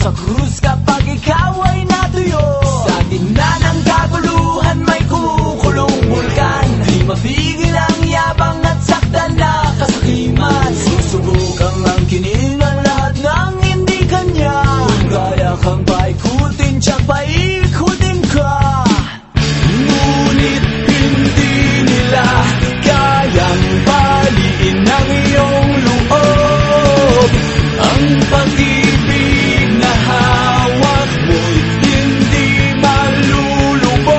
sa krus kapag ikaw ay natuyo. Sa gitna ng kaguluhan may kumukulong bulkan, di mapigil ang yabang at saktan na kasakiman. Susubukang angkinin ang lahat ng hindi kanya. Kung kaya kang paikutin, tiyak paikutin ka. Ngunit hindi nila kayang baliin ang iyong loob. Ang pag-ibig na hawak mo'y hindi malulubog.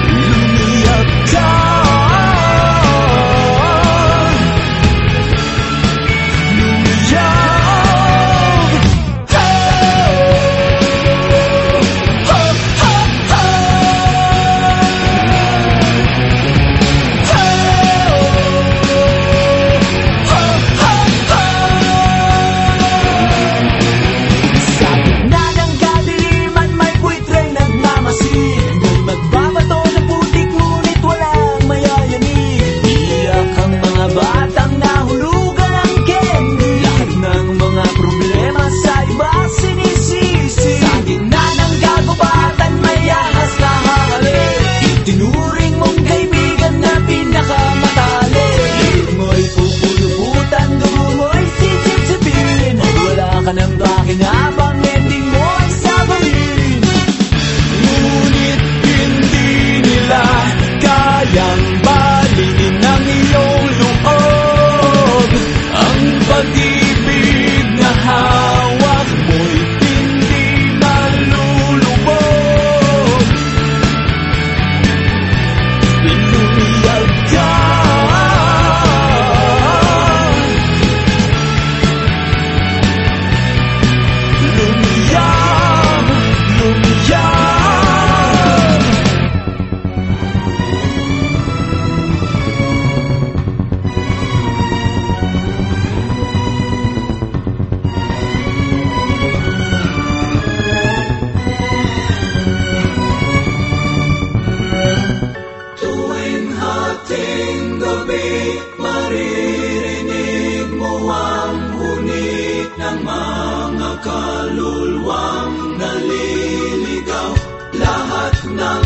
Lumiyak ka, lumiyak. Tinuring mong kaibigan na pinakamatali. Hihit mo'y pupuluputan, dugo mo'y sisip-sipin. At wala ka ng pakinabang, ending mo ay sabahin. Ngunit hindi nila kayang baliin ang iyong loob. Ang pag-ibig na hawak mo'y hindi malulubog. Lumiyak ka, lumiyak, lumiyak. Tuwing hating gabi, maririnig mo ang huni ng mga kaluluwang naliligaw. Lahat ng